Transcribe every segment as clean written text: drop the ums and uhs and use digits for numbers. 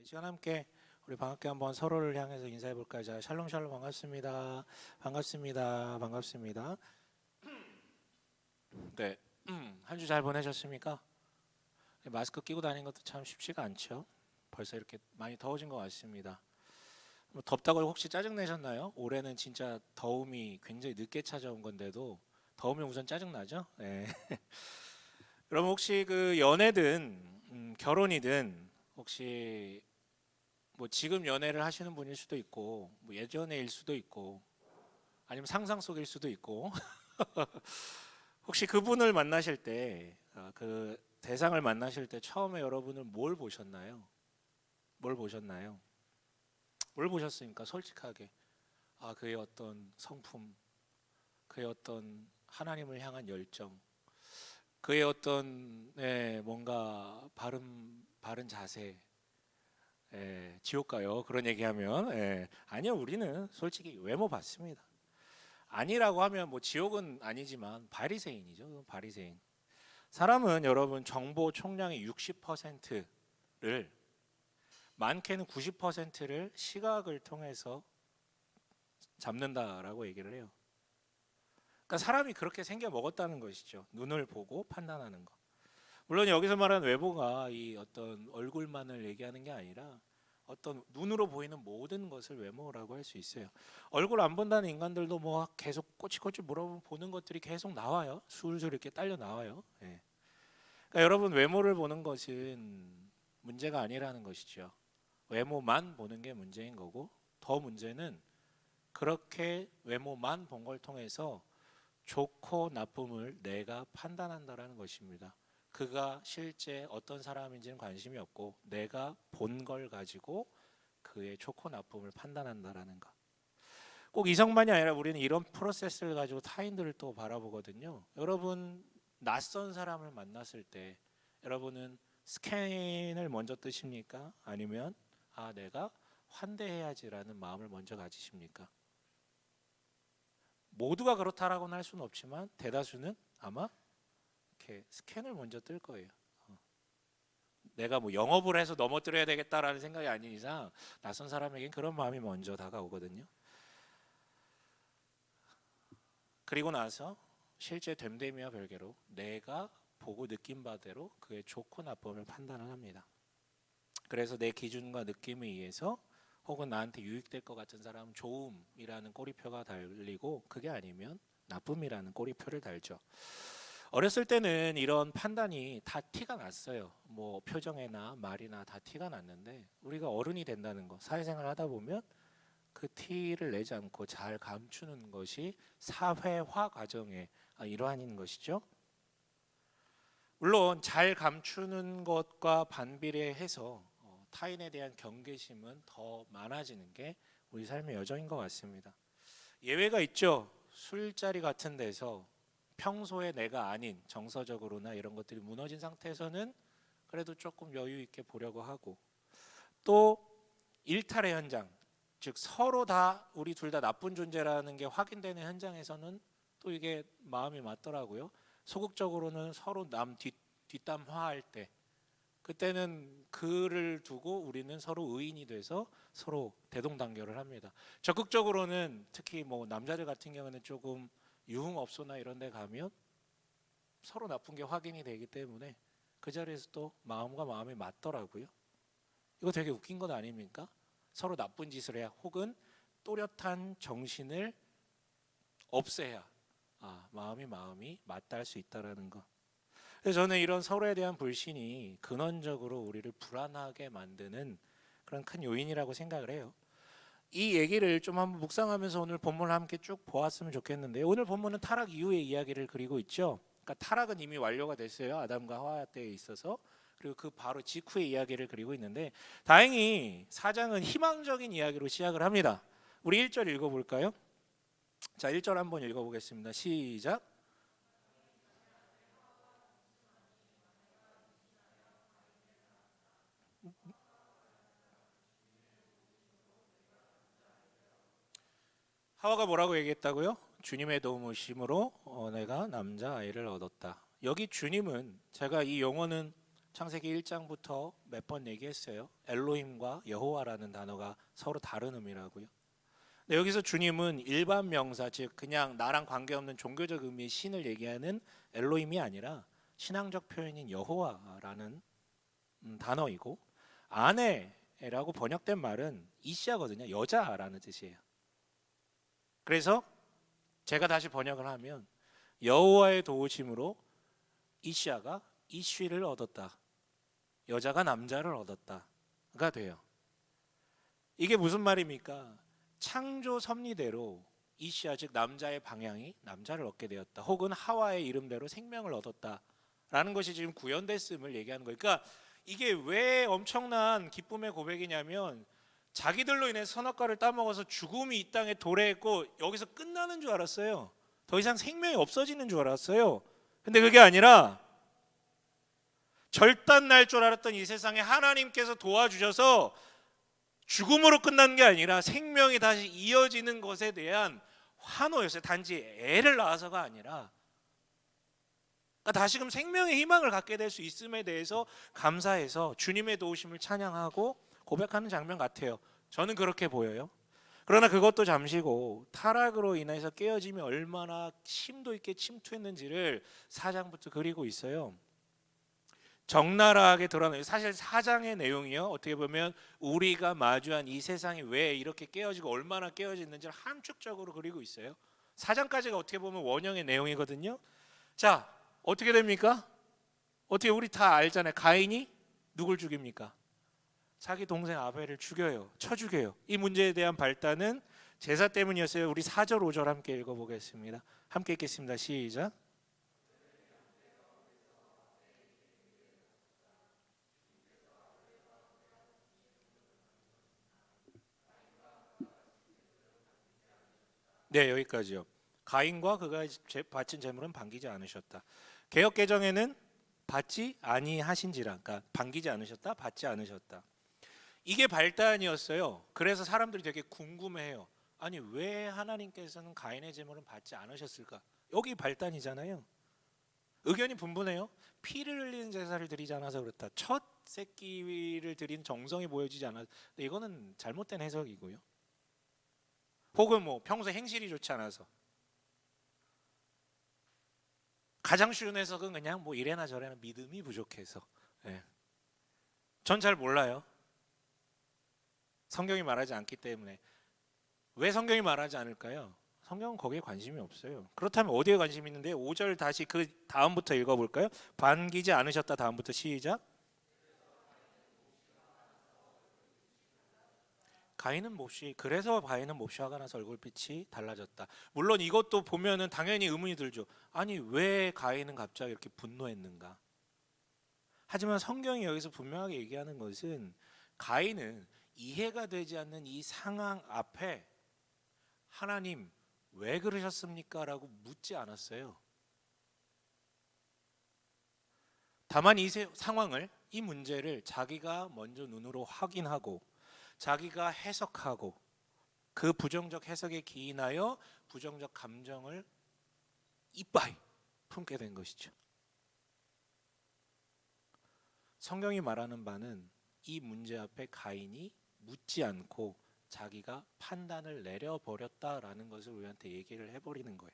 시간 함께 우리 반갑게 한번 서로를 향해서 인사해 볼까요? 자, 샬롬 샬롬 반갑습니다. 반갑습니다. 반갑습니다. 네, 한 주 잘 보내셨습니까? 마스크 끼고 다니는 것도 참 쉽지가 않죠. 벌써 이렇게 많이 더워진 것 같습니다. 뭐 덥다고 혹시 짜증 내셨나요? 올해는 진짜 더움이 굉장히 늦게 찾아온 건데도 더우면 우선 짜증 나죠? 네. 여러분 혹시 그 연애든 결혼이든 혹시 뭐 지금 연애를 하시는 분일 수도 있고 뭐 예전에일 수도 있고 아니면 상상 속일 수도 있고 혹시 그분을 만나실 때 그 대상을 만나실 때 처음에 여러분은 뭘 보셨나요? 뭘 보셨나요? 뭘 보셨습니까? 솔직하게 그의 어떤 성품, 그의 어떤 하나님을 향한 열정, 그의 어떤 뭔가 바른 자세. 지옥 가요. 그런 얘기하면 아니요, 우리는 솔직히 외모 봤습니다. 아니라고 하면 뭐 지옥은 아니지만 바리새인이죠. 바리새인. 사람은 여러분 정보 총량의 60%를 많게는 90%를 시각을 통해서 잡는다라고 얘기를 해요. 그러니까 사람이 그렇게 생겨 먹었다는 것이죠. 눈을 보고 판단하는 거. 물론 여기서 말하는 외모가 이 어떤 얼굴만을 얘기하는 게 아니라 어떤 눈으로 보이는 모든 것을 외모라고 할 수 있어요. 얼굴 안 본다는 인간들도 뭐 계속 꼬치꼬치 물어보는 것들이 계속 나와요. 술술 이렇게 딸려 나와요. 그러니까 여러분 외모를 보는 것은 문제가 아니라는 것이죠. 외모만 보는 게 문제인 거고 더 문제는 그렇게 외모만 본 걸 통해서 좋고 나쁨을 내가 판단한다라는 것입니다. 그가 실제 어떤 사람인지는 관심이 없고 내가 본 걸 가지고 그의 좋고 나쁨을 판단한다라는 것. 꼭 이성만이 아니라 우리는 이런 프로세스를 가지고 타인들을 또 바라보거든요. 여러분 낯선 사람을 만났을 때 여러분은 스캔을 먼저 뜨십니까? 아니면 내가 환대해야지라는 마음을 먼저 가지십니까? 모두가 그렇다라고는 할 수는 없지만 대다수는 아마 이렇게 스캔을 먼저 뜰 거예요. 내가 뭐 영업을 해서 넘어뜨려야 되겠다라는 생각이 아닌 이상 낯선 사람에겐 그런 마음이 먼저 다가오거든요. 그리고 나서 실제 됨됨이와 별개로 내가 보고 느낀 바대로 그의 좋고 나쁨을 판단을 합니다. 그래서 내 기준과 느낌에 의해서 혹은 나한테 유익될 것 같은 사람은 좋음이라는 꼬리표가 달리고 그게 아니면 나쁨이라는 꼬리표를 달죠. 어렸을 때는 이런 판단이 다 티가 났어요. 뭐 표정이나 말이나 다 티가 났는데 우리가 어른이 된다는 거, 사회생활 하다 보면 그 티를 내지 않고 잘 감추는 것이 사회화 과정의 일환인 것이죠. 물론 잘 감추는 것과 반비례해서 타인에 대한 경계심은 더 많아지는 게 우리 삶의 여정인 것 같습니다. 예외가 있죠. 술자리 같은 데서 평소에 내가 아닌 정서적으로나 이런 것들이 무너진 상태에서는 그래도 조금 여유 있게 보려고 하고 또 일탈의 현장, 즉 서로 다 우리 둘 다 나쁜 존재라는 게 확인되는 현장에서는 또 이게 마음이 맞더라고요. 소극적으로는 서로 남 뒷담화할 때 그때는 그를 두고 우리는 서로 의인이 돼서 서로 대동단결을 합니다. 적극적으로는 특히 뭐 남자들 같은 경우는 조금 유흥업소나 이런 데 가면 서로 나쁜 게 확인이 되기 때문에 그 자리에서 또 마음과 마음이 맞더라고요. 이거 되게 웃긴 것 아닙니까? 서로 나쁜 짓을 해야 혹은 또렷한 정신을 없애야 마음이 맞닿을 수 있다는 것. 그래서 저는 이런 서로에 대한 불신이 근원적으로 우리를 불안하게 만드는 그런 큰 요인이라고 생각을 해요. 이 얘기를 좀 한번 묵상하면서 오늘 본문을 함께 쭉 보았으면 좋겠는데요. 오늘 본문은 타락 이후의 이야기를 그리고 있죠. 그러니까 타락은 이미 완료가 됐어요. 아담과 하와 때에 있어서. 그리고 그 바로 직후의 이야기를 그리고 있는데 다행히 4장은 희망적인 이야기로 시작을 합니다. 우리 1절 읽어볼까요? 자, 1절 한번 읽어보겠습니다. 시작. 하와가 뭐라고 얘기했다고요? 주님의 도우심으로 내가 남자 아이를 얻었다. 여기 주님은 제가 이 용어는 창세기 1장부터 몇 번 얘기했어요. 엘로힘과 여호와라는 단어가 서로 다른 의미라고요. 근데 여기서 주님은 일반 명사, 즉 그냥 나랑 관계없는 종교적 의미의 신을 얘기하는 엘로힘이 아니라 신앙적 표현인 여호와라는 단어이고, 아내라고 번역된 말은 이시아거든요. 여자라는 뜻이에요. 그래서 제가 다시 번역을 하면 여호와의 도우심으로 이시아가 이쉬를 얻었다, 여자가 남자를 얻었다가 돼요. 이게 무슨 말입니까? 창조 섭리대로 이시아, 즉 남자의 방향이 남자를 얻게 되었다, 혹은 하와의 이름대로 생명을 얻었다라는 것이 지금 구현됐음을 얘기하는 거예요. 그러니까 이게 왜 엄청난 기쁨의 고백이냐면, 자기들로 인해 선악과를 따먹어서 죽음이 이 땅에 도래했고 여기서 끝나는 줄 알았어요. 더 이상 생명이 없어지는 줄 알았어요. 근데 그게 아니라 절단 날 줄 알았던 이 세상에 하나님께서 도와주셔서 죽음으로 끝난 게 아니라 생명이 다시 이어지는 것에 대한 환호였어요. 단지 애를 낳아서가 아니라, 그러니까 다시금 생명의 희망을 갖게 될 수 있음에 대해서 감사해서 주님의 도우심을 찬양하고 고백하는 장면 같아요. 저는 그렇게 보여요. 그러나 그것도 잠시고 타락으로 인해서 깨어짐이 얼마나 심도 있게 침투했는지를 4장부터 그리고 있어요. 적나라하게 드러나요. 사실 4장의 내용이요, 어떻게 보면 우리가 마주한 이 세상이 왜 이렇게 깨어지고 얼마나 깨어졌는지를 함축적으로 그리고 있어요. 4장까지가 어떻게 보면 원형의 내용이거든요. 자, 어떻게 됩니까? 어떻게 우리 다 알잖아요. 가인이 누굴 죽입니까? 자기 동생 아벨을 죽여요. 쳐 죽여요. 이 문제에 대한 발단은 제사 때문이었어요. 우리 4절 5절 함께 읽어보겠습니다. 함께 읽겠습니다. 시작. 네, 여기까지요. 가인과 그가 바친 제물은 반기지 않으셨다. 개역 개정에는 받지 아니하신지라, 그러니까 반기지 않으셨다, 받지 않으셨다. 이게 발단이었어요. 그래서 사람들이 되게 궁금해해요. 아니 왜 하나님께서는 가인의 제물은 받지 않으셨을까? 여기 발단이잖아요. 의견이 분분해요. 피를 흘리는 제사를 드리지 않아서 그렇다, 첫 새끼를 드린 정성이 보여지지 않아서. 이거는 잘못된 해석이고요. 혹은 뭐 평소 행실이 좋지 않아서. 가장 쉬운 해석은 그냥 뭐 이래나 저래나 믿음이 부족해서. 네. 전 잘 몰라요. 성경이 말하지 않기 때문에. 왜 성경이 말하지 않을까요? 성경은 거기에 관심이 없어요. 그렇다면 어디에 관심이 있는데? 5절 다시 그 다음부터 읽어볼까요? 반기지 않으셨다 다음부터 시작. 가인은 몹시, 그래서 가인은 몹시 화가 나서 얼굴빛이 달라졌다. 물론 이것도 보면은 당연히 의문이 들죠. 아니 왜 가인은 갑자기 이렇게 분노했는가? 하지만 성경이 여기서 분명하게 얘기하는 것은 가인은 이해가 되지 않는 이 상황 앞에 하나님 왜 그러셨습니까? 라고 묻지 않았어요. 다만 이 상황을, 이 문제를 자기가 먼저 눈으로 확인하고 자기가 해석하고 그 부정적 해석에 기인하여 부정적 감정을 이빠이 품게 된 것이죠. 성경이 말하는 바는 이 문제 앞에 가인이 묻지 않고 자기가 판단을 내려버렸다라는 것을 우리한테 얘기를 해버리는 거예요.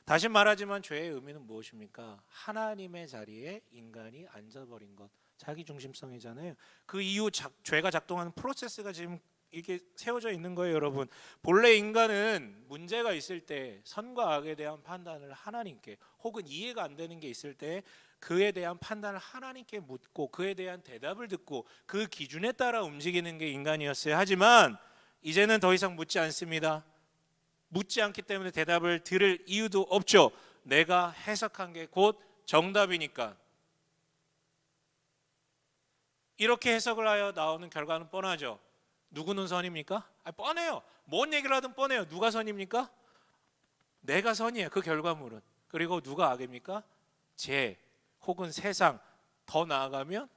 다시 말하지만 죄의 의미는 무엇입니까? 하나님의 자리에 인간이 앉아버린 것, 자기 중심성이잖아요. 그 이후 죄가 작동하는 프로세스가 지금 이렇게 세워져 있는 거예요, 여러분. 본래 인간은 문제가 있을 때 선과 악에 대한 판단을 하나님께, 혹은 이해가 안 되는 게 있을 때 그에 대한 판단을 하나님께 묻고 그에 대한 대답을 듣고 그 기준에 따라 움직이는 게 인간이었어요. 하지만 이제는 더 이상 묻지 않습니다. 묻지 않기 때문에 대답을 들을 이유도 없죠. 내가 해석한 게 곧 정답이니까. 이렇게 해석을 하여 나오는 결과는 뻔하죠. 누구는 선입니까? 뻔해요. 뭔 얘기를 하든 뻔해요. 누가 선입니까? 내가 선이에요. 그 결과물은. 그리고 누가 악입니까? 죄 혹은 세상. 더 나아가면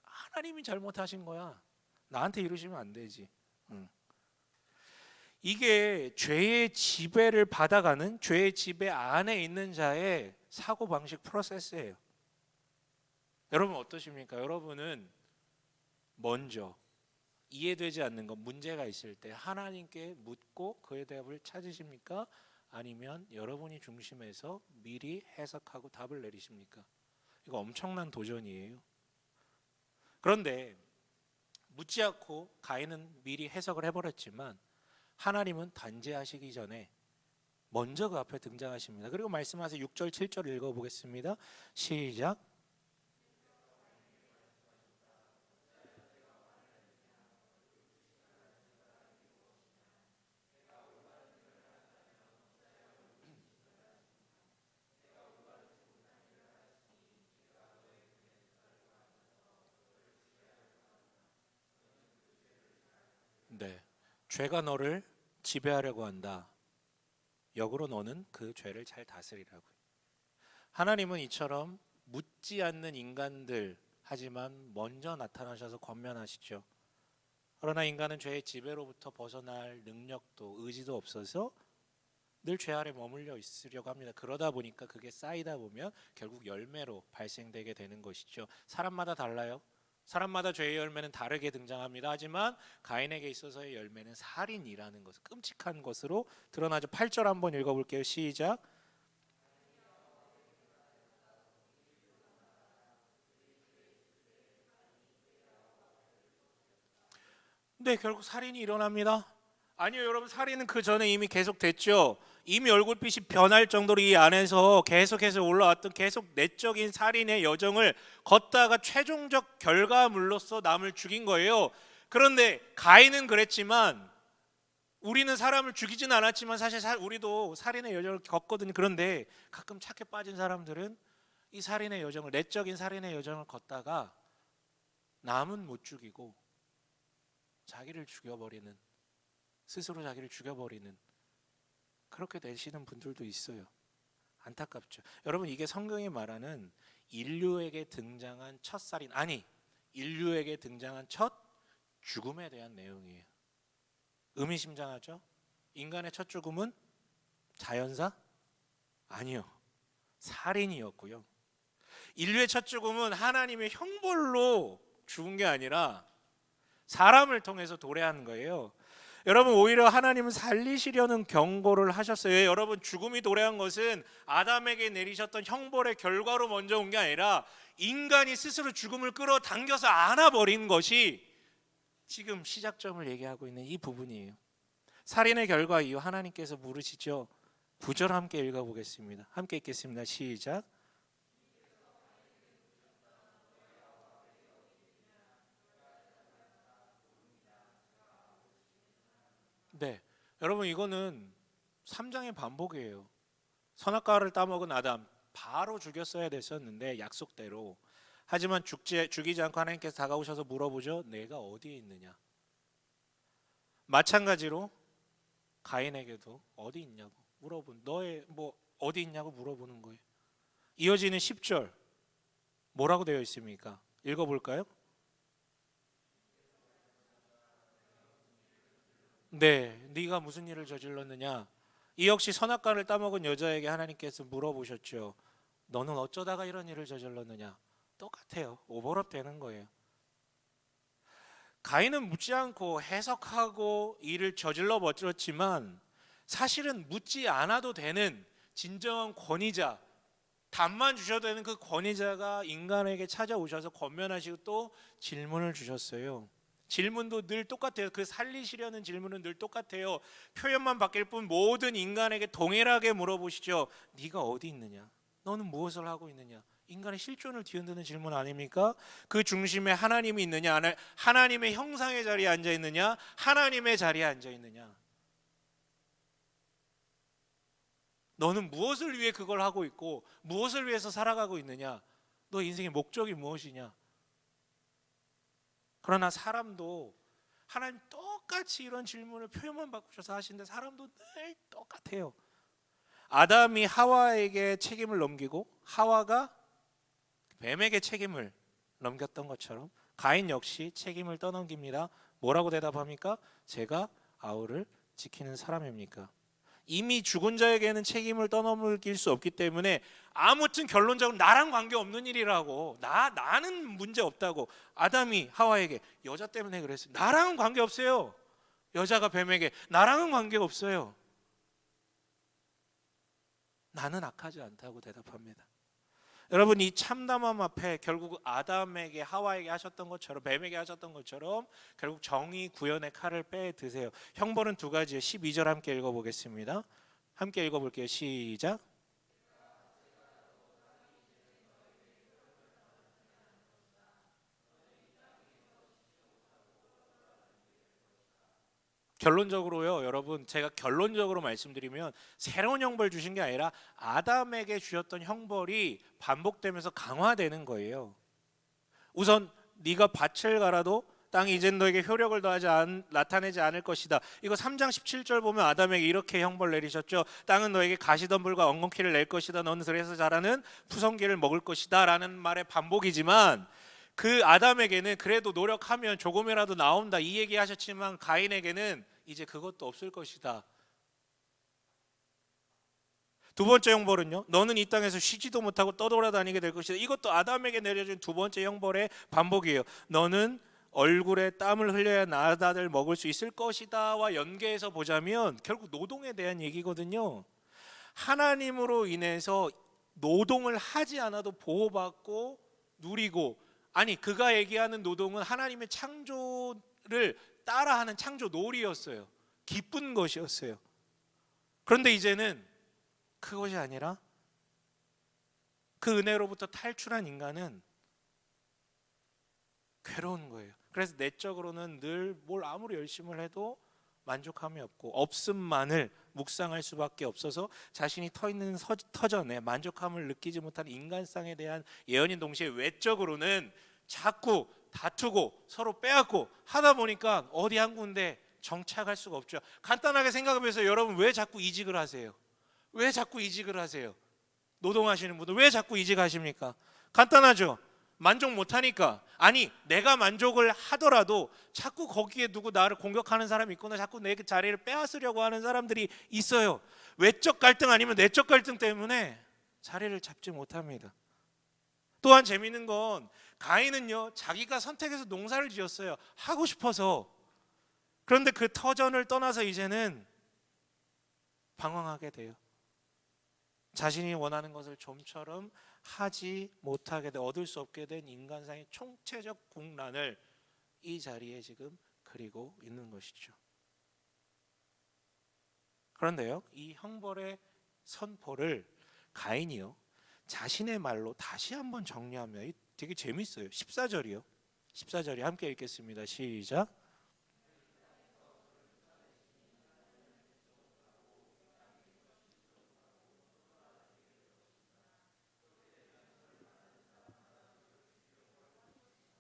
하나님이 잘못하신 거야. 나한테 이러시면 안 되지. 이게 죄의 지배를 받아가는, 죄의 지배 안에 있는 자의 사고방식 프로세스예요. 여러분 어떠십니까? 여러분은 먼저 이해되지 않는 것, 문제가 있을 때 하나님께 묻고 그에 답을 찾으십니까? 아니면 여러분이 중심에서 미리 해석하고 답을 내리십니까? 이거 엄청난 도전이에요. 그런데 묻지 않고 가인은 미리 해석을 해버렸지만 하나님은 단죄하시기 전에 먼저 그 앞에 등장하십니다. 그리고 말씀하세요. 6절 7절 읽어보겠습니다. 시작. 네, 죄가 너를 지배하려고 한다. 역으로 너는 그 죄를 잘 다스리라고요. 하나님은 이처럼 묻지 않는 인간들 하지만 먼저 나타나셔서 권면하시죠. 그러나 인간은 죄의 지배로부터 벗어날 능력도 의지도 없어서 늘 죄 아래 머물러 있으려고 합니다. 그러다 보니까 그게 쌓이다 보면 결국 열매로 발생되게 되는 것이죠. 사람마다 달라요. 사람마다 죄의 열매는 다르게 등장합니다. 하지만 가인에게 있어서의 열매는 살인이라는 것, 끔찍한 것으로 드러나죠. 8절 한번 읽어볼게요. 시작. 네, 결국 살인이 일어납니다. 아니요, 여러분, 살인은 그 전에 이미 계속됐죠. 이미 얼굴빛이 변할 정도로 이 안에서 계속해서 올라왔던 계속 내적인 살인의 여정을 걷다가 최종적 결과물로서 남을 죽인 거예요. 그런데 가인은 그랬지만 우리는 사람을 죽이진 않았지만 사실 우리도 살인의 여정을 걷거든요. 그런데 가끔 착해 빠진 사람들은 이 살인의 여정을, 내적인 살인의 여정을 걷다가 남은 못 죽이고 자기를 죽여버리는, 스스로 자기를 죽여버리는, 그렇게 되시는 분들도 있어요. 안타깝죠. 여러분, 이게 성경이 말하는 인류에게 등장한 첫 살인, 아니, 인류에게 등장한 첫 죽음에 대한 내용이에요. 의미심장하죠? 인간의 첫 죽음은 자연사? 아니요, 살인이었고요. 인류의 첫 죽음은 하나님의 형벌로 죽은 게 아니라 사람을 통해서 도래한 거예요. 여러분, 오히려 하나님은 살리시려는 경고를 하셨어요. 여러분, 죽음이 도래한 것은 아담에게 내리셨던 형벌의 결과로 먼저 온 게 아니라 인간이 스스로 죽음을 끌어당겨서 안아버린 것이 지금 시작점을 얘기하고 있는 이 부분이에요. 살인의 결과 이후 하나님께서 물으시죠. 9절 함께 읽어보겠습니다. 함께 읽겠습니다. 시작. 네, 여러분, 이거는 3장의 반복이에요. 선악과를 따먹은 아담 바로 죽였어야 됐었는데 약속대로. 하지만 죽이지 않고 하나님께서 다가오셔서 물어보죠. 내가 어디에 있느냐. 마찬가지로 가인에게도 어디 있냐고 너의 어디 있냐고 물어보는 거예요. 이어지는 10절 뭐라고 되어 있습니까? 읽어볼까요? 네, 네가 무슨 일을 저질렀느냐. 이 역시 선악과를 따먹은 여자에게 하나님께서 물어보셨죠. 너는 어쩌다가 이런 일을 저질렀느냐. 똑같아요. 오버랩 되는 거예요. 가인은 묻지 않고 해석하고 일을 저질러 버렸지만 사실은 묻지 않아도 되는 진정한 권위자, 답만 주셔도 되는 그 권위자가 인간에게 찾아오셔서 권면하시고 또 질문을 주셨어요. 질문도 늘 똑같아요. 그 살리시려는 질문은 늘 똑같아요. 표현만 바뀔 뿐 모든 인간에게 동일하게 물어보시죠. 네가 어디 있느냐? 너는 무엇을 하고 있느냐? 인간의 실존을 뒤흔드는 질문 아닙니까? 그 중심에 하나님이 있느냐? 하나님의 형상의 자리에 앉아 있느냐? 하나님의 자리에 앉아 있느냐? 너는 무엇을 위해 그걸 하고 있고 무엇을 위해서 살아가고 있느냐? 너 인생의 목적이 무엇이냐? 그러나 사람도 하나님 똑같이 이런 질문을 표현만 바꾸셔서 하시는데 사람도 늘 똑같아요. 아담이 하와에게 책임을 넘기고 하와가 뱀에게 책임을 넘겼던 것처럼 가인 역시 책임을 떠넘깁니다. 뭐라고 대답합니까? 제가 아우를 지키는 사람입니까? 이미 죽은 자에게는 책임을 떠넘길 수 없기 때문에 아무튼 결론적으로 나랑 관계없는 일이라고, 나는 문제 없다고. 아담이 하와에게 여자 때문에 그랬어요. 나랑은 관계없어요. 여자가 뱀에게 나랑은 관계없어요. 나는 악하지 않다고 대답합니다. 여러분, 이 참담함 앞에 결국 아담에게 하와에게 하셨던 것처럼, 뱀에게 하셨던 것처럼 결국 정의 구현의 칼을 빼 드세요. 형벌은 두 가지예요. 12절 함께 읽어보겠습니다. 함께 읽어볼게요. 시작. 결론적으로요, 여러분, 제가 결론적으로 말씀드리면 새로운 형벌 주신 게 아니라 아담에게 주셨던 형벌이 반복되면서 강화되는 거예요. 우선 네가 밭을 갈아도 땅이 이젠 너에게 효력을 나타내지 않을 것이다. 이거 3장 17절 보면 아담에게 이렇게 형벌 내리셨죠. 땅은 너에게 가시덤불과 엉겅퀴를 낼 것이다. 너는 그래서 자라는 푸성기를 먹을 것이다 라는 말의 반복이지만, 그 아담에게는 그래도 노력하면 조금이라도 나온다 이 얘기 하셨지만, 가인에게는 이제 그것도 없을 것이다. 두 번째 형벌은요, 너는 이 땅에서 쉬지도 못하고 떠돌아다니게 될 것이다. 이것도 아담에게 내려진 두 번째 형벌의 반복이에요. 너는 얼굴에 땀을 흘려야 나다들 먹을 수 있을 것이다와 연계해서 보자면 결국 노동에 대한 얘기거든요. 하나님으로 인해서 노동을 하지 않아도 보호받고 누리고, 아니 그가 얘기하는 노동은 하나님의 창조를 따라하는 창조 놀이였어요. 기쁜 것이었어요. 그런데 이제는 그것이 아니라 그 은혜로부터 탈출한 인간은 괴로운 거예요. 그래서 내적으로는 늘 뭘 아무리 열심히 해도 만족함이 없고 없음만을 묵상할 수밖에 없어서 자신이 터 있는 터전에 만족함을 느끼지 못하는 인간상에 대한 예언인 동시에 외적으로는 자꾸 다투고 서로 빼앗고 하다 보니까 어디 한 군데 정착할 수가 없죠. 간단하게 생각해보세요. 여러분, 왜 자꾸 이직을 하세요? 왜 자꾸 이직을 하세요? 노동하시는 분들 왜 자꾸 이직하십니까? 간단하죠. 만족 못하니까. 아니, 내가 만족을 하더라도 자꾸 거기에 누구 나를 공격하는 사람이 있거나 자꾸 내 자리를 빼앗으려고 하는 사람들이 있어요. 외적 갈등 아니면 내적 갈등 때문에 자리를 잡지 못합니다. 또한 재미있는 건 가인은요, 자기가 선택해서 농사를 지었어요. 하고 싶어서. 그런데 그 터전을 떠나서 이제는 방황하게 돼요. 자신이 원하는 것을 좀처럼 하지 못하게 돼 얻을 수 없게 된 인간상의 총체적 국난을 이 자리에 지금 그리고 있는 것이죠. 그런데요, 이 형벌의 선포를 가인이요 자신의 말로 다시 한번 정리하면 되게 재밌어요. 14절이요. 14절이 함께 읽겠습니다. 시작.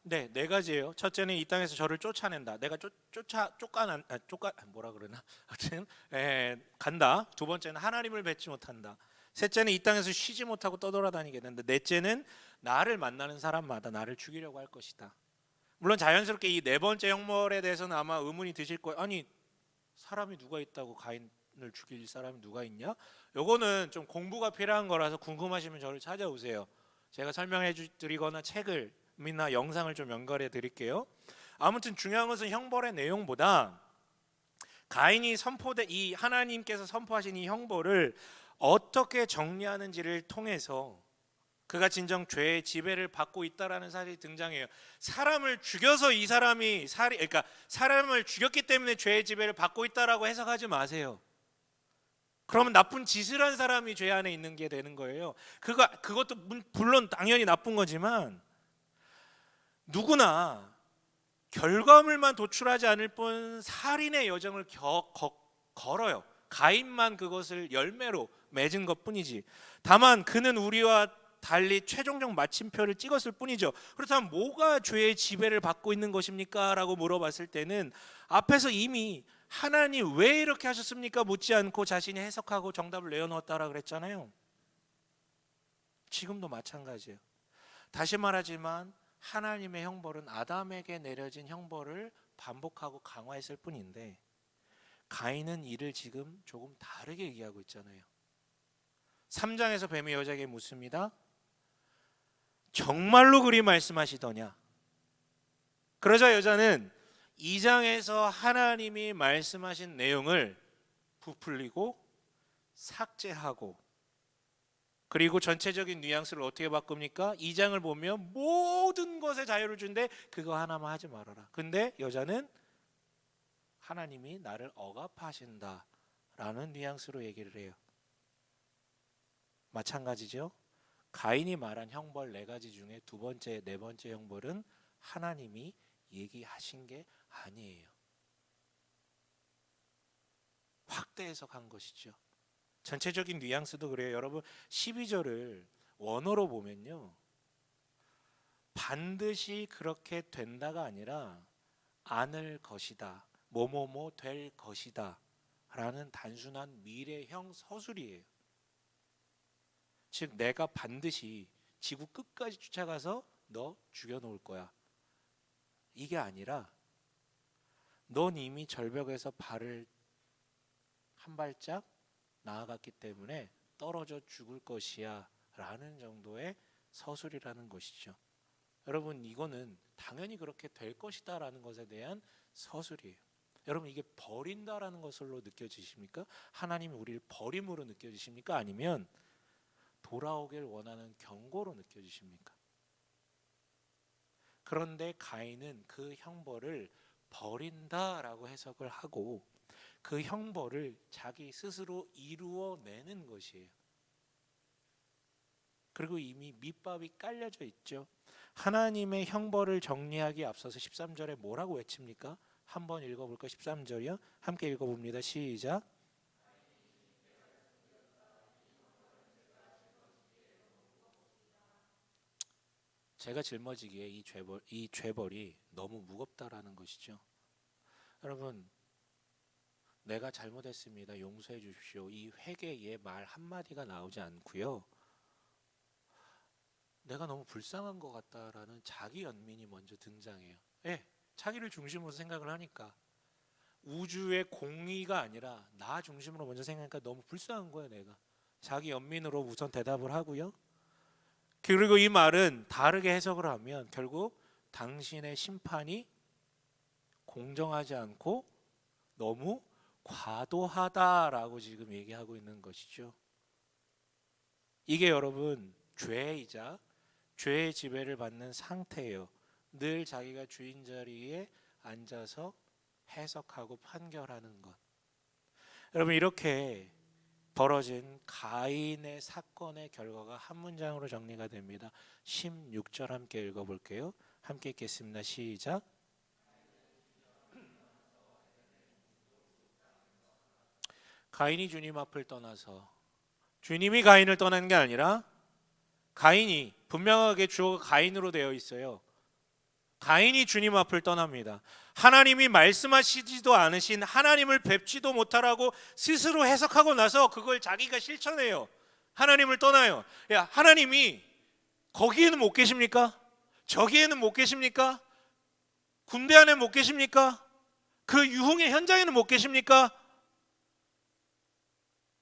네, 네 가지예요. 첫째는 이 땅에서 저를 쫓아낸다. 내가 뭐라 그러나? 하여튼 간다. 두 번째는 하나님을 뵙지 못한다. 셋째는 이 땅에서 쉬지 못하고 떠돌아다니게 된다. 넷째는 나를 만나는 사람마다 나를 죽이려고 할 것이다. 물론 자연스럽게 이 네 번째 형벌에 대해서는 아마 의문이 드실 거예요. 아니, 사람이 누가 있다고 가인을 죽일 사람이 누가 있냐? 요거는 좀 공부가 필요한 거라서 궁금하시면 저를 찾아오세요. 제가 설명해 드리거나 책을 이나 영상을 좀 연결해 드릴게요. 아무튼 중요한 것은 형벌의 내용보다 가인이 이 하나님께서 선포하신 이 형벌을 어떻게 정리하는지를 통해서 그가 진정 죄의 지배를 받고 있다라는 사실이 등장해요. 사람을 죽여서 이 사람이 그러니까 사람을 죽였기 때문에 죄의 지배를 받고 있다라고 해석하지 마세요. 그러면 나쁜 짓을 한 사람이 죄 안에 있는 게 되는 거예요. 그것도 물론 당연히 나쁜 거지만 누구나 결과물만 도출하지 않을 뿐 살인의 여정을 걸어요. 가인만 그것을 열매로 맺은 것뿐이지. 다만 그는 우리와 달리 최종적 마침표를 찍었을 뿐이죠. 그렇다면 뭐가 죄의 지배를 받고 있는 것입니까? 라고 물어봤을 때는 앞에서 이미 하나님 왜 이렇게 하셨습니까? 묻지 않고 자신이 해석하고 정답을 내어놓았다라 그랬잖아요. 지금도 마찬가지예요. 다시 말하지만 하나님의 형벌은 아담에게 내려진 형벌을 반복하고 강화했을 뿐인데 가인은 이를 지금 조금 다르게 얘기하고 있잖아요. 3장에서 뱀이 여자에게 묻습니다. 정말로 그리 말씀하시더냐? 그러자 여자는 2장에서 하나님이 말씀하신 내용을 부풀리고 삭제하고, 그리고 전체적인 뉘앙스를 어떻게 바꿉니까? 2장을 보면 모든 것에 자유를 준대. 그거 하나만 하지 말아라. 근데 여자는 하나님이 나를 억압하신다라는 뉘앙스로 얘기를 해요. 마찬가지죠. 가인이 말한 형벌 4가지 중에 두 번째, 네 번째 형벌은 하나님이 얘기하신 게 아니에요. 확대 해석한 것이죠. 전체적인 뉘앙스도 그래요. 여러분 12절을 원어로 보면요, 반드시 그렇게 된다가 아니라 않을 것이다, 뭐뭐뭐 될 것이다 라는 단순한 미래형 서술이에요. 즉 내가 반드시 지구 끝까지 쫓아가서 너 죽여놓을 거야, 이게 아니라 넌 이미 절벽에서 발을 한 발짝 나아갔기 때문에 떨어져 죽을 것이야 라는 정도의 서술이라는 것이죠. 여러분 이거는 당연히 그렇게 될 것이다 라는 것에 대한 서술이에요. 여러분 이게 버린다라는 것으로 느껴지십니까? 하나님이 우리를 버림으로 느껴지십니까? 아니면 돌아오길 원하는 경고로 느껴지십니까? 그런데 가인은 그 형벌을 버린다라고 해석을 하고 그 형벌을 자기 스스로 이루어내는 것이에요. 그리고 이미 밑밥이 깔려져 있죠. 하나님의 형벌을 정리하기에 앞서서 13절에 뭐라고 외칩니까? 한번 읽어볼까? 13절이요. 함께 읽어봅니다. 시작. 제가 짊어지기에 이 죄벌이 너무 무겁다라는 것이죠. 여러분 내가 잘못했습니다, 용서해 주십시오, 이 회개의 말 한마디가 나오지 않고요, 내가 너무 불쌍한 것 같다라는 자기 연민이 먼저 등장해요. 예, 자기를 중심으로 생각을 하니까, 우주의 공의가 아니라 나 중심으로 먼저 생각하니까 너무 불쌍한 거예요. 내가 자기 연민으로 우선 대답을 하고요. 그리고 이 말은 다르게 해석을 하면 결국 당신의 심판이 공정하지 않고 너무 과도하다라고 지금 얘기하고 있는 것이죠. 이게 여러분 죄이자 죄의 지배를 받는 상태예요. 늘 자기가 주인 자리에 앉아서 해석하고 판결하는 것. 여러분 이렇게 벌어진 가인의 사건의 결과가 한 문장으로 정리가 됩니다. 16절 함께 읽어볼게요. 함께 읽겠습니다. 시작. 가인이 주님 앞을 떠나서, 주님이 가인을 떠난 게 아니라 가인이, 분명하게 주어가 가인으로 되어 있어요. 가인이 주님 앞을 떠납니다. 하나님이 말씀하시지도 않으신, 하나님을 뵙지도 못하라고 스스로 해석하고 나서 그걸 자기가 실천해요. 하나님을 떠나요. 야, 하나님이 거기에는 못 계십니까? 저기에는 못 계십니까? 군대 안에 못 계십니까? 그 유흥의 현장에는 못 계십니까?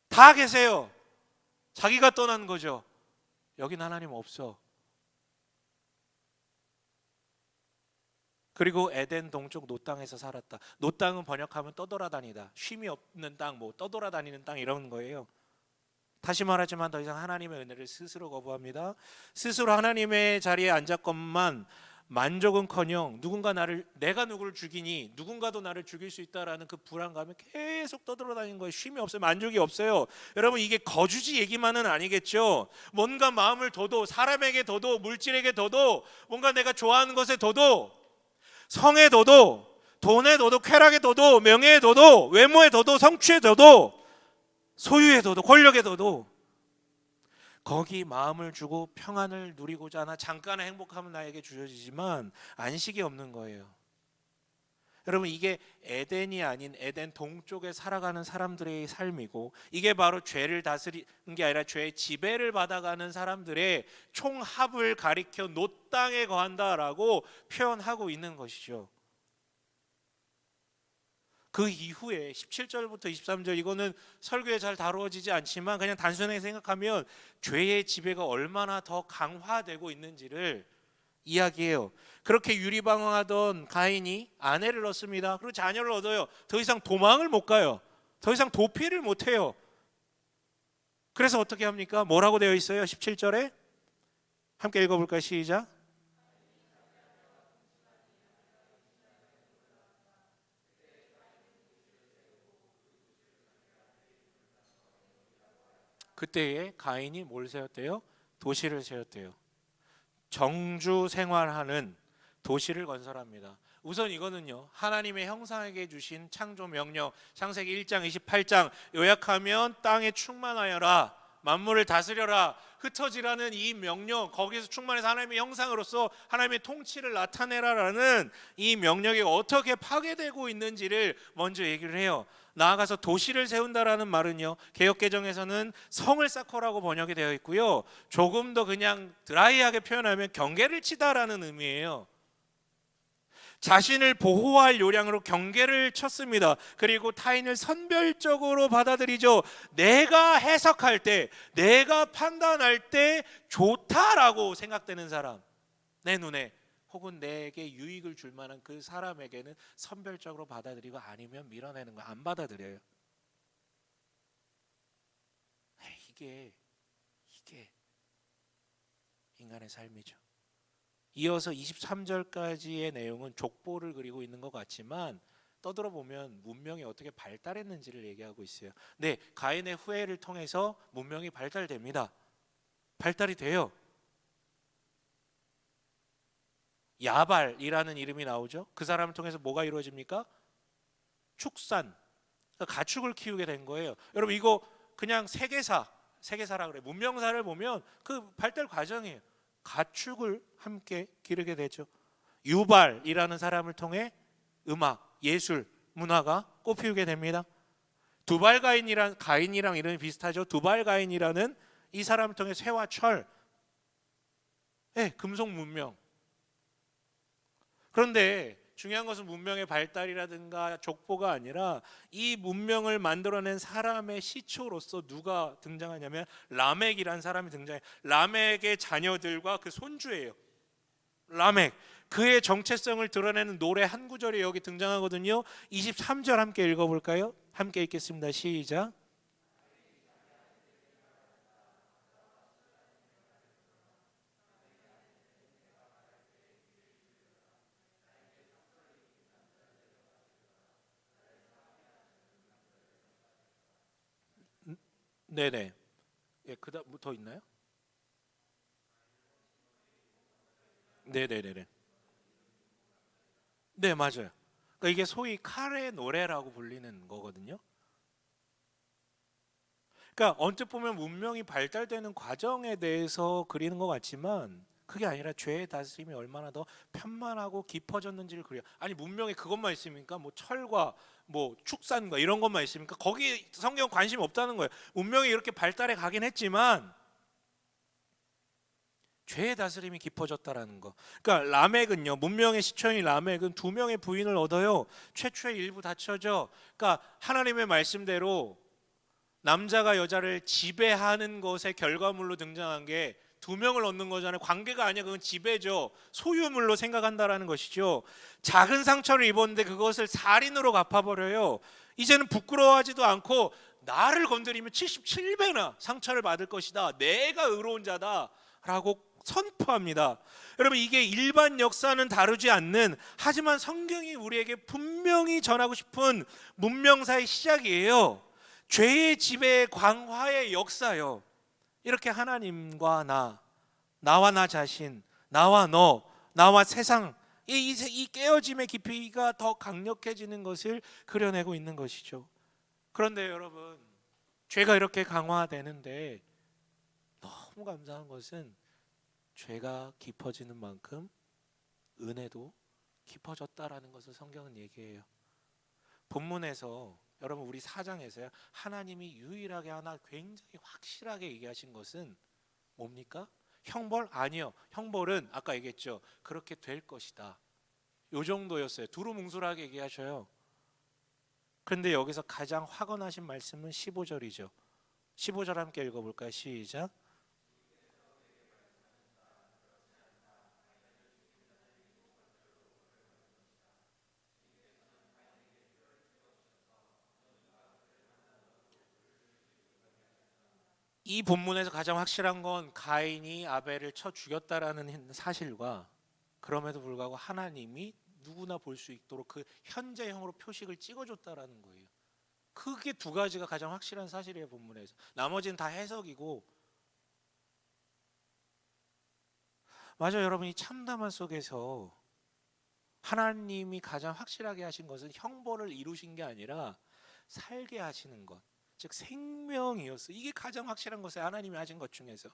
다 계세요. 자기가 떠난 거죠. 여긴 하나님 없어. 그리고 에덴 동쪽 노 땅에서 살았다. 노 땅은 번역하면 떠돌아다니다, 쉼이 없는 땅, 뭐 떠돌아다니는 땅 이런 거예요. 다시 말하지만 더 이상 하나님의 은혜를 스스로 거부합니다. 스스로 하나님의 자리에 앉았건만 만족은커녕 내가 누구를 죽이니 누군가도 나를 죽일 수 있다라는 그 불안감에 계속 떠돌아다니는 거예요. 쉼이 없어요. 만족이 없어요. 여러분 이게 거주지 얘기만은 아니겠죠. 뭔가 마음을 둬도, 사람에게 둬도, 물질에게 둬도, 뭔가 내가 좋아하는 것에 둬도, 성에 둬도, 돈에 둬도, 쾌락에 둬도, 명예에 둬도, 외모에 둬도, 성취에 둬도, 소유에 둬도, 권력에 둬도 거기 마음을 주고 평안을 누리고자 하나 잠깐의 행복함은 나에게 주어지지만 안식이 없는 거예요. 여러분 이게 에덴이 아닌 에덴 동쪽에 살아가는 사람들의 삶이고, 이게 바로 죄를 다스리는 게 아니라 죄의 지배를 받아가는 사람들의 총합을 가리켜 노 땅에 거한다라고 표현하고 있는 것이죠. 그 이후에 17절부터 23절, 이거는 설교에 잘 다루어지지 않지만 그냥 단순하게 생각하면 죄의 지배가 얼마나 더 강화되고 있는지를 이야기해요. 그렇게 유리방황하던 가인이 아내를 얻습니다. 그리고 자녀를 얻어요. 더 이상 도망을 못 가요. 더 이상 도피를 못 해요. 그래서 어떻게 합니까? 뭐라고 되어 있어요? 17절에 함께 읽어볼까요? 시작. 그때에 가인이 뭘 세웠대요? 도시를 세웠대요. 정주 생활하는 도시를 건설합니다. 우선 이거는요, 하나님의 형상에게 주신 창조 명령, 창세기 1장 28장 요약하면 땅에 충만하여라, 만물을 다스려라, 흩어지라는 이 명령, 거기서 충만해서 하나님의 형상으로서 하나님의 통치를 나타내라라는 이 명령이 어떻게 파괴되고 있는지를 먼저 얘기를 해요. 나아가서 도시를 세운다라는 말은요, 개역개정에서는 성을 쌓고라고 번역이 되어 있고요, 조금 더 그냥 드라이하게 표현하면 경계를 치다라는 의미예요. 자신을 보호할 요량으로 경계를 쳤습니다. 그리고 타인을 선별적으로 받아들이죠. 내가 해석할 때, 내가 판단할 때 좋다라고 생각되는 사람, 내 눈에 혹은 내게 유익을 줄 만한 그 사람에게는 선별적으로 받아들이고, 아니면 밀어내는 거, 안 받아들여요. 이게 인간의 삶이죠. 이어서 23절까지의 내용은 족보를 그리고 있는 것 같지만 떠들어 보면 문명이 어떻게 발달했는지를 얘기하고 있어요. 네, 가인의 후예를 통해서 문명이 발달됩니다. 발달이 돼요. 야발이라는 이름이 나오죠. 그 사람을 통해서 뭐가 이루어집니까? 축산, 가축을 키우게 된 거예요. 여러분, 이거 그냥 세계사라 그래. 문명사를 보면 그 발달 과정이에요. 가축을 함께 기르게 되죠. 유발이라는 사람을 통해 음악, 예술, 문화가 꽃피우게 됩니다. 가인이랑 이름이 비슷하죠. 두발가인이라는 이 사람을 통해 쇠와 철, 금속 문명. 그런데 중요한 것은 문명의 발달이라든가 족보가 아니라 이 문명을 만들어낸 사람의 시초로서 누가 등장하냐면 라멕이라는 사람이 등장해요. 라멕의 자녀들과 그 손주예요. 라멕, 그의 정체성을 드러내는 노래 한 구절이 여기 등장하거든요. 23절 함께 읽어볼까요? 함께 읽겠습니다. 시작. 네네. 그다음 더 있나요? 네네네네. 네, 맞아요. 그러니까 이게 소위 칼의 노래라고 불리는 거거든요. 그러니까 언뜻 보면 문명이 발달되는 과정에 대해서 그리는 것 같지만 그게 아니라 죄의 다스림이 얼마나 더 편만하고 깊어졌는지를 그려요. 아니, 문명에 그것만 있습니까? 뭐 철과 뭐 축산과 이런 것만 있습니까? 거기 성경 관심 없다는 거예요. 문명이 이렇게 발달해 가긴 했지만 죄의 다스림이 깊어졌다라는 거. 그러니까 라멕은요, 문명의 시초인 라멕은 두 명의 부인을 얻어요. 최초의 일부 다쳐져. 그러니까 하나님의 말씀대로 남자가 여자를 지배하는 것의 결과물로 등장한 게 두 명을 얻는 거잖아요. 관계가 아니야, 그건 지배죠. 소유물로 생각한다라는 것이죠. 작은 상처를 입었는데 그것을 살인으로 갚아버려요. 이제는 부끄러워하지도 않고 나를 건드리면 77배나 상처를 받을 것이다, 내가 의로운 자다라고 선포합니다. 여러분, 이게 일반 역사는 다루지 않는, 하지만 성경이 우리에게 분명히 전하고 싶은 문명사의 시작이에요. 죄의 지배의 광화의 역사요. 이렇게 하나님과 나와 나 자신, 나와 너, 나와 세상, 이 깨어짐의 깊이가 더 강력해지는 것을 그려내고 있는 것이죠. 그런데 여러분, 죄가 이렇게 강화되는데 너무 감사한 것은 죄가 깊어지는 만큼 은혜도 깊어졌다라는 것을 성경은 얘기해요. 본문에서 여러분, 우리 4장에서요, 하나님이 유일하게 하나 굉장히 확실하게 얘기하신 것은 뭡니까? 형벌? 아니요. 형벌은 아까 얘기했죠. 그렇게 될 것이다. 요 정도였어요. 두루뭉술하게 얘기하셔요. 그런데 여기서 가장 확언하신 말씀은 15절이죠. 15절 함께 읽어볼까요? 시작. 이 본문에서 가장 확실한 건 가인이 아벨을 쳐 죽였다라는 사실과, 그럼에도 불구하고 하나님이 누구나 볼 수 있도록 그 현재형으로 표식을 찍어줬다라는 거예요. 그게 두 가지가 가장 확실한 사실이에요, 본문에서. 나머지는 다 해석이고. 맞아요, 여러분. 이 참담한 속에서 하나님이 가장 확실하게 하신 것은 형벌을 이루신 게 아니라 살게 하시는 것, 즉 생명이었어요. 이게 가장 확실한 것이에요, 하나님이 하신 것 중에서.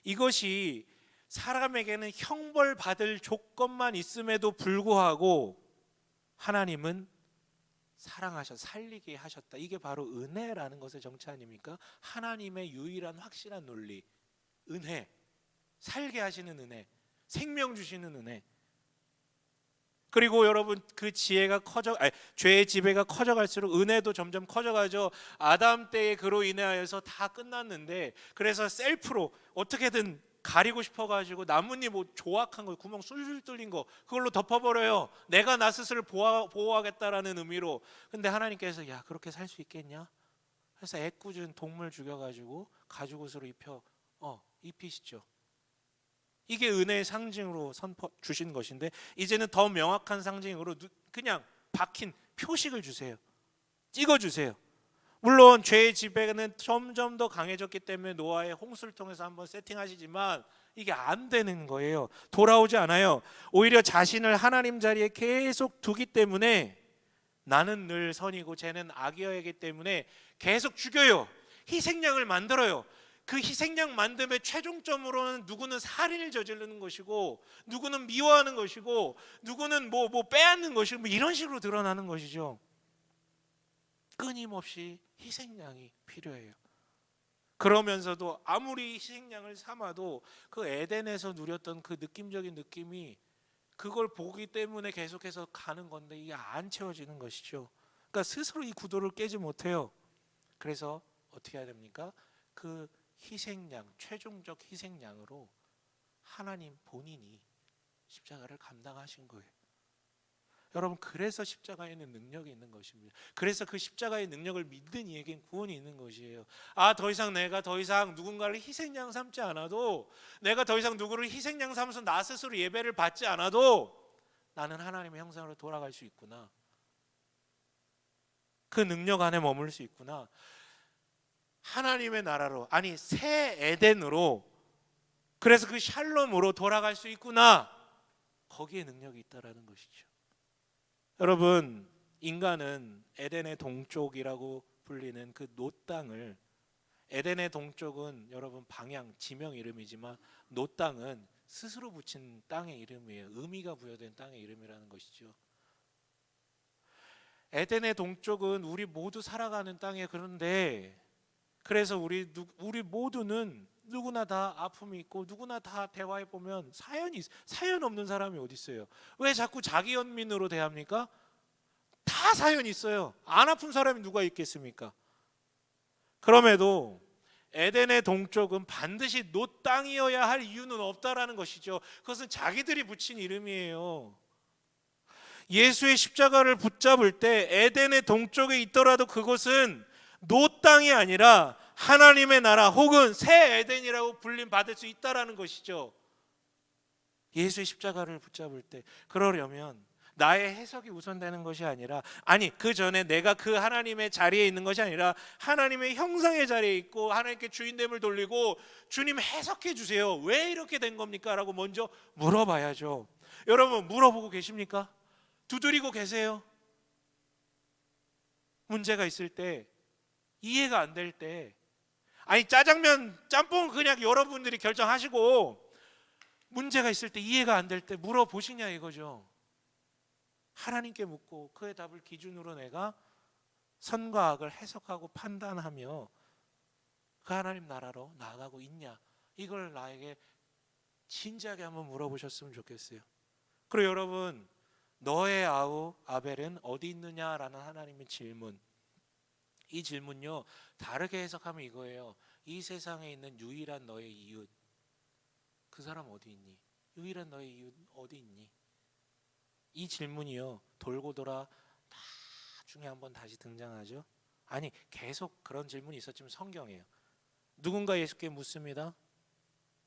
이것이 사람에게는 형벌 받을 조건만 있음에도 불구하고 하나님은 사랑하셔 살리게 하셨다. 이게 바로 은혜라는 것의 정체 아닙니까? 하나님의 유일한 확실한 논리, 은혜, 살게 하시는 은혜, 생명 주시는 은혜. 그리고 여러분, 그 지혜가 죄의 지배가 커져갈수록 은혜도 점점 커져가죠. 아담 때의 그로 인하여서 다 끝났는데, 그래서 셀프로 어떻게든 가리고 싶어가지고 나뭇잎 뭐 조악한 거, 구멍 술술 뚫린 거, 그걸로 덮어버려요. 내가 나 스스로 보호하겠다라는 의미로. 근데 하나님께서 야, 그렇게 살 수 있겠냐? 그래서 애꿎은 동물 죽여가지고 가죽옷으로 입히시죠. 이게 은혜의 상징으로 주신 것인데, 이제는 더 명확한 상징으로 그냥 박힌 표식을 주세요. 찍어주세요. 물론 죄의 지배는 점점 더 강해졌기 때문에 노아의 홍수를 통해서 한번 세팅하시지만 이게 안 되는 거예요. 돌아오지 않아요. 오히려 자신을 하나님 자리에 계속 두기 때문에 나는 늘 선이고 쟤는 악이어야기 때문에 계속 죽여요. 희생양을 만들어요. 그 희생양 만듦의 최종점으로는 누구는 살인을 저지르는 것이고, 누구는 미워하는 것이고, 누구는 뭐 빼앗는 것이고, 이런 식으로 드러나는 것이죠. 끊임없이 희생양이 필요해요. 그러면서도 아무리 희생양을 삼아도 그 에덴에서 누렸던 그 느낌적인 느낌이, 그걸 보기 때문에 계속해서 가는 건데 이게 안 채워지는 것이죠. 그러니까 스스로 이 구도를 깨지 못해요. 그래서 어떻게 해야 됩니까? 그 희생양, 최종적 희생양으로 하나님 본인이 십자가를 감당하신 거예요. 여러분, 그래서 십자가에는 능력이 있는 것입니다. 그래서 그 십자가의 능력을 믿는 이에겐 구원이 있는 것이에요. 내가 더 이상 누군가를 희생양 삼지 않아도, 내가 더 이상 누구를 희생양 삼아서 나 스스로 예배를 받지 않아도 나는 하나님의 형상으로 돌아갈 수 있구나. 그 능력 안에 머물 수 있구나. 하나님의 나라로, 아니 새 에덴으로, 그래서 그 샬롬으로 돌아갈 수 있구나. 거기에 능력이 있다라는 것이죠. 여러분, 인간은 에덴의 동쪽이라고 불리는 그 놋 땅을, 에덴의 동쪽은 여러분 방향, 지명 이름이지만 놋 땅은 스스로 붙인 땅의 이름이에요. 의미가 부여된 땅의 이름이라는 것이죠. 에덴의 동쪽은 우리 모두 살아가는 땅이에요. 그런데 그래서 우리 모두는 누구나 다 아픔이 있고, 누구나 다 대화해 보면 사연 없는 사람이 어디 있어요? 왜 자꾸 자기 연민으로 대합니까? 다 사연이 있어요. 안 아픈 사람이 누가 있겠습니까? 그럼에도 에덴의 동쪽은 반드시 놋 땅이어야 할 이유는 없다라는 것이죠. 그것은 자기들이 붙인 이름이에요. 예수의 십자가를 붙잡을 때 에덴의 동쪽에 있더라도 그것은 놋 땅이 아니라 하나님의 나라 혹은 새 에덴이라고 불림 받을 수 있다라는 것이죠. 예수의 십자가를 붙잡을 때, 그러려면 나의 해석이 우선되는 것이 아니라, 그 전에 내가 그 하나님의 자리에 있는 것이 아니라 하나님의 형상의 자리에 있고 하나님께 주인됨을 돌리고, 주님 해석해 주세요. 왜 이렇게 된 겁니까? 라고 먼저 물어봐야죠. 여러분, 물어보고 계십니까? 두드리고 계세요? 문제가 있을 때, 이해가 안 될 때, 짜장면, 짬뽕은 그냥 여러분들이 결정하시고, 문제가 있을 때, 이해가 안 될 때 물어보시냐 이거죠. 하나님께 묻고 그의 답을 기준으로 내가 선과 악을 해석하고 판단하며 그 하나님 나라로 나아가고 있냐, 이걸 나에게 진지하게 한번 물어보셨으면 좋겠어요. 그리고 여러분, 너의 아우 아벨은 어디 있느냐라는 하나님의 질문. 이 질문요, 다르게 해석하면 이거예요. 이 세상에 있는 유일한 너의 이웃, 그 사람 어디 있니? 유일한 너의 이웃 어디 있니? 이 질문이요, 돌고 돌아 나중에 한번 다시 등장하죠. 아니, 계속 그런 질문이 있었지만 성경이에요. 누군가 예수께 묻습니다.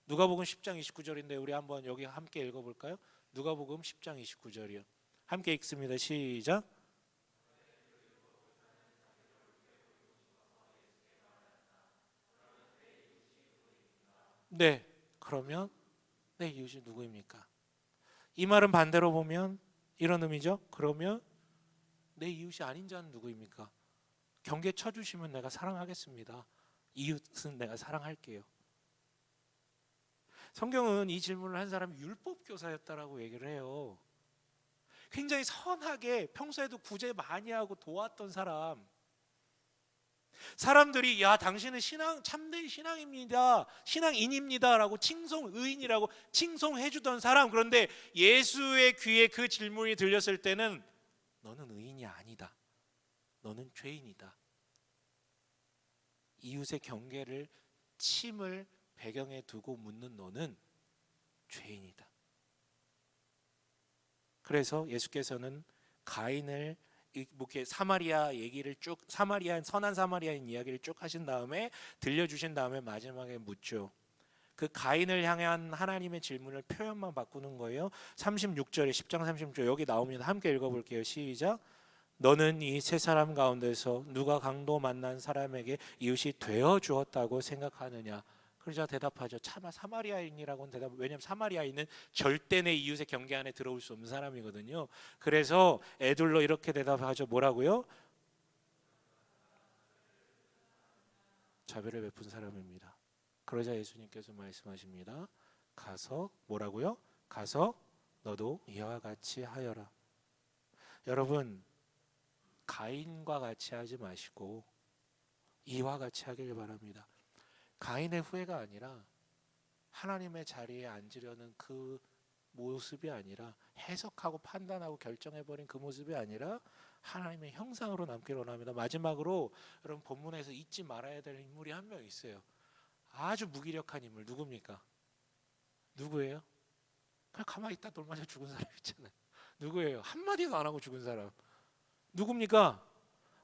누가복음 10장 29절인데 우리 한번 여기 함께 읽어볼까요? 누가복음 10장 29절이요. 함께 읽습니다. 시작. 네, 그러면 내 이웃이 누구입니까? 이 말은 반대로 보면 이런 의미죠. 그러면 내 이웃이 아닌 자는 누구입니까? 경계 쳐주시면 내가 사랑하겠습니다. 이웃은 내가 사랑할게요. 성경은 이 질문을 한 사람이 율법교사였다라고 얘기를 해요. 굉장히 선하게 평소에도 구제 많이 하고 도왔던 사람. 사람들이 야 당신은 참된 신앙입니다, 신앙인입니다라고 의인이라고 칭송해주던 사람. 그런데 예수의 귀에 그 질문이 들렸을 때는 너는 의인이 아니다, 너는 죄인이다. 이웃의 경계를 침을 배경에 두고 묻는 너는 죄인이다. 그래서 예수께서는 가인을 이렇게 사마리아 얘기를 쭉, 선한 사마리아인 이야기를 쭉 하신 다음에 들려주신 다음에 마지막에 묻죠. 그 가인을 향한 하나님의 질문을 표현만 바꾸는 거예요. 36절에 10장 36절 여기 나옵니다. 함께 읽어볼게요. 시작. 너는 이 세 사람 가운데서 누가 강도 만난 사람에게 이웃이 되어 주었다고 생각하느냐? 그러자 대답하죠. 차마 사마리아인이라고는 대답. 왜냐하면 사마리아인은 절대 내 이웃의 경계 안에 들어올 수 없는 사람이거든요. 그래서 애둘러 이렇게 대답하죠. 뭐라고요? 자비를 베푼 사람입니다. 그러자 예수님께서 말씀하십니다. 가서 뭐라고요? 가서 너도 이와 같이 하여라. 여러분, 가인과 같이 하지 마시고 이와 같이 하길 바랍니다. 가인의 후회가 아니라 하나님의 자리에 앉으려는 그 모습이 아니라, 해석하고 판단하고 결정해버린 그 모습이 아니라 하나님의 형상으로 남기를 원합니다. 마지막으로 여러분, 본문에서 잊지 말아야 될 인물이 한 명 있어요. 아주 무기력한 인물. 누굽니까? 누구예요? 그냥 가만히 있다 돌 맞아 죽은 사람 있잖아요. 누구예요? 한마디도 안 하고 죽은 사람. 누굽니까?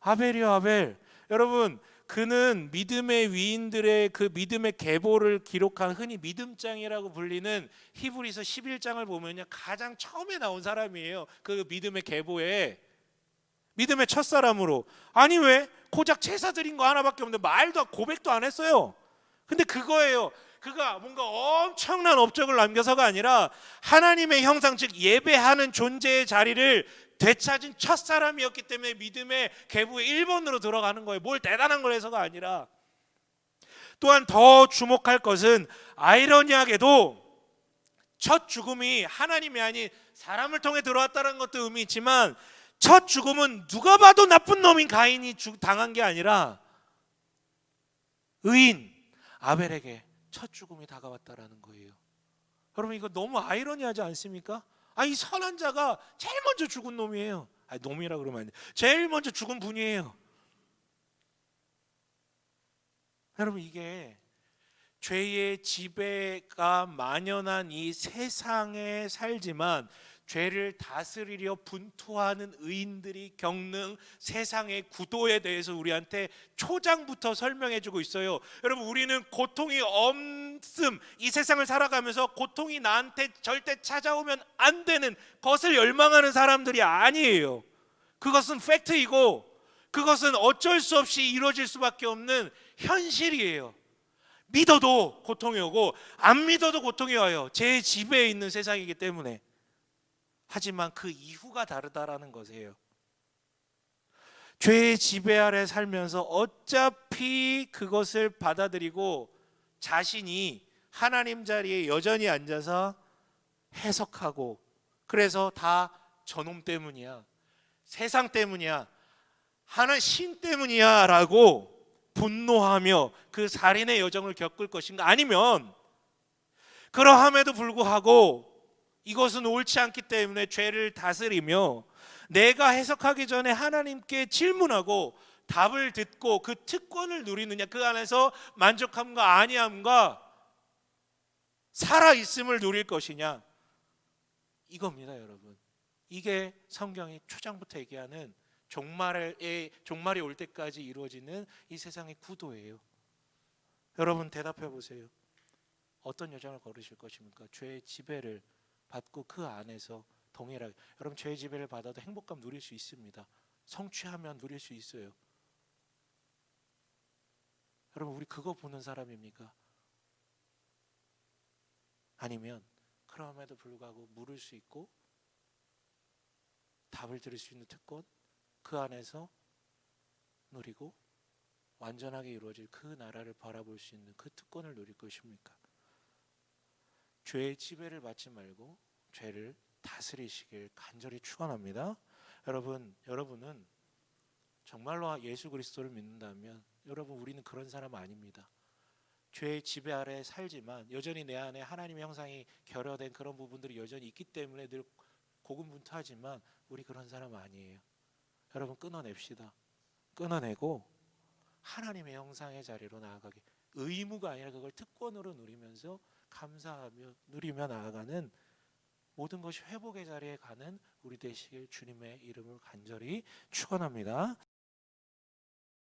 아벨이요, 아벨. 여러분, 그는 믿음의 위인들의 그 믿음의 계보를 기록한, 흔히 믿음장이라고 불리는 히브리서 11장을 보면요, 가장 처음에 나온 사람이에요. 그 믿음의 계보에 믿음의 첫사람으로. 아니 왜? 고작 제사 드린 거 하나밖에 없는데 말도 고백도 안 했어요. 근데 그거예요. 그가 뭔가 엄청난 업적을 남겨서가 아니라 하나님의 형상, 즉 예배하는 존재의 자리를 되찾은 첫사람이었기 때문에 믿음의 계보에 1번으로 들어가는 거예요. 뭘 대단한 걸 해서가 아니라. 또한 더 주목할 것은 아이러니하게도 첫 죽음이 하나님이 아닌 사람을 통해 들어왔다는 것도 의미 있지만, 첫 죽음은 누가 봐도 나쁜 놈인 가인이 당한 게 아니라 의인 아벨에게 첫 죽음이 다가왔다라는 거예요. 여러분, 이거 너무 아이러니하지 않습니까? 이 선한 자가 제일 먼저 죽은 놈이에요. 놈이라 그러면 안 돼. 제일 먼저 죽은 분이에요. 여러분, 이게 죄의 지배가 만연한 이 세상에 살지만 죄를 다스리려 분투하는 의인들이 겪는 세상의 구도에 대해서 우리한테 초장부터 설명해주고 있어요. 여러분, 우리는 고통이 없음, 이 세상을 살아가면서 고통이 나한테 절대 찾아오면 안 되는 것을 열망하는 사람들이 아니에요. 그것은 팩트이고 그것은 어쩔 수 없이 이루어질 수밖에 없는 현실이에요. 믿어도 고통이 오고 안 믿어도 고통이 와요. 제 지배에 있는 세상이기 때문에. 하지만 그 이후가 다르다라는 것이에요. 죄의 지배 아래 살면서 어차피 그것을 받아들이고 자신이 하나님 자리에 여전히 앉아서 해석하고, 그래서 다 저놈 때문이야, 세상 때문이야, 하나님 신 때문이야 라고 분노하며 그 살인의 여정을 겪을 것인가? 아니면 그러함에도 불구하고 이것은 옳지 않기 때문에 죄를 다스리며 내가 해석하기 전에 하나님께 질문하고 답을 듣고 그 특권을 누리느냐, 그 안에서 만족함과 안위함과 살아있음을 누릴 것이냐, 이겁니다 여러분. 이게 성경이 초장부터 얘기하는 종말이 올 때까지 이루어지는 이 세상의 구도예요. 여러분 대답해 보세요. 어떤 여정을 걸으실 것입니까? 죄의 지배를 받고 그 안에서 동일하게, 여러분 죄의 지배를 받아도 행복감 누릴 수 있습니다. 성취하면 누릴 수 있어요. 여러분 우리 그거 보는 사람입니까? 아니면 그럼에도 불구하고 물을 수 있고 답을 들을 수 있는 특권, 그 안에서 누리고 완전하게 이루어질 그 나라를 바라볼 수 있는 그 특권을 누릴 것입니까? 죄의 지배를 받지 말고 죄를 다스리시길 간절히 축원합니다. 여러분은 정말로 예수 그리스도를 믿는다면 여러분 우리는 그런 사람 아닙니다. 죄의 지배 아래 살지만 여전히 내 안에 하나님의 형상이 결여된 그런 부분들이 여전히 있기 때문에 늘 고군분투하지만 우리 그런 사람 아니에요. 여러분 끊어냅시다. 끊어내고 하나님의 형상의 자리로 나아가게, 의무가 아니라 그걸 특권으로 누리면서 감사하며 누리며 나아가는 모든 것이 회복의 자리에 가는 우리 되시길 주님의 이름을 간절히 축원합니다.